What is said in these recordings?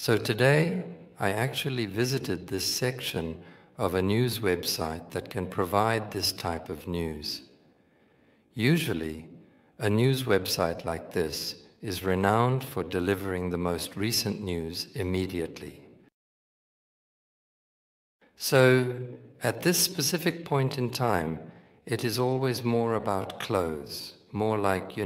So today, I actually visited this section of a news website that can provide this type of news. Usually, a news website like this is renowned for delivering the most recent news immediately. So, at this specific point in time, it is always more about clothes, more like,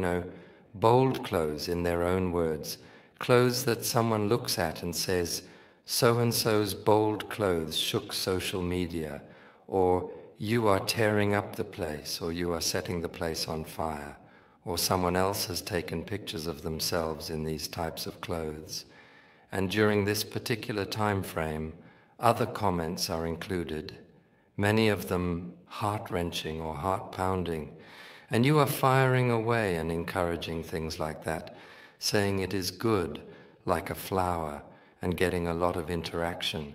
bold clothes in their own words, clothes that someone looks at and says, so-and-so's bold clothes shook social media, or you are tearing up the place, or you are setting the place on fire, or someone else has taken pictures of themselves in these types of clothes. And during this particular time frame, other comments are included, many of them heart-wrenching or heart-pounding, and you are firing away and encouraging things like that, saying it is good, like a flower, and getting a lot of interaction.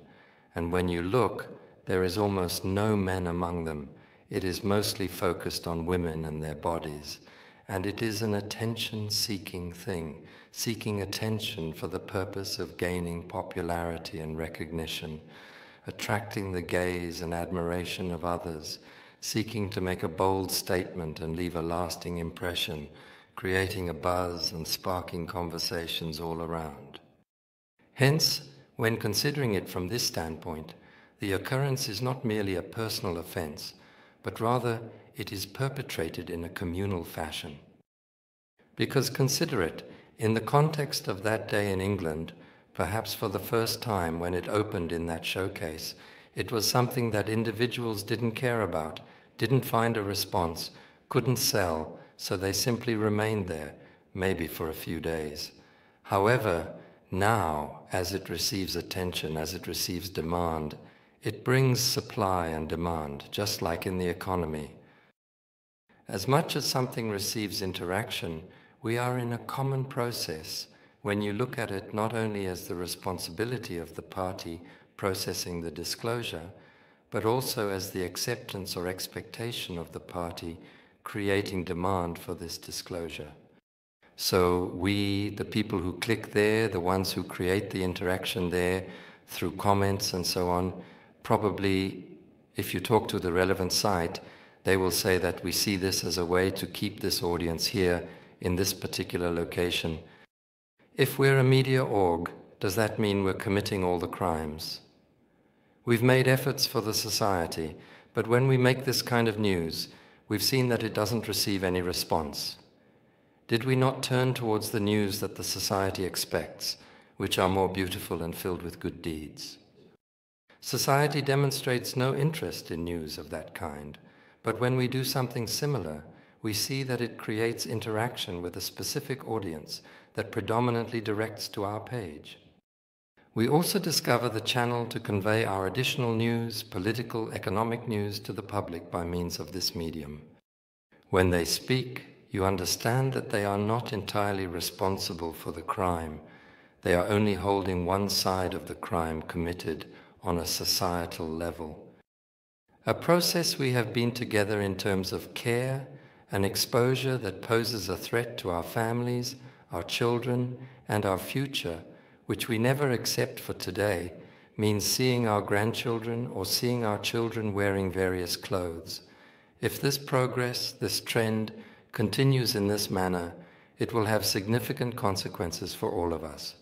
And when you look, there is almost no men among them. It is mostly focused on women and their bodies. And it is an attention-seeking thing, seeking attention for the purpose of gaining popularity and recognition, attracting the gaze and admiration of others, seeking to make a bold statement and leave a lasting impression, creating a buzz and sparking conversations all around. Hence, when considering it from this standpoint, the occurrence is not merely a personal offense, but rather it is perpetrated in a communal fashion. Because consider it, in the context of that day in England, perhaps for the first time when it opened in that showcase, it was something that individuals didn't care about, didn't find a response, couldn't sell, so they simply remained there, maybe for a few days. However, now, as it receives attention, as it receives demand, it brings supply and demand, just like in the economy. As much as something receives interaction, we are in a common process when you look at it not only as the responsibility of the party processing the disclosure, but also as the acceptance or expectation of the party creating demand for this disclosure. So we, the people who click there, the ones who create the interaction there through comments and so on, probably, if you talk to the relevant site, they will say that we see this as a way to keep this audience here in this particular location. If we're a media org, does that mean we're committing all the crimes? We've made efforts for the society, but when we make this kind of news, we've seen that it doesn't receive any response. Did we not turn towards the news that the society expects, which are more beautiful and filled with good deeds? Society demonstrates no interest in news of that kind, but when we do something similar, we see that it creates interaction with a specific audience that predominantly directs to our page. We also discover the channel to convey our additional news, political, economic news to the public by means of this medium. When they speak, you understand that they are not entirely responsible for the crime. They are only holding one side of the crime committed on a societal level. A process we have been together in terms of care and exposure that poses a threat to our families, our children, and our future, which we never accept for today, means seeing our grandchildren or seeing our children wearing various clothes. If this progress, this trend, continues in this manner, it will have significant consequences for all of us.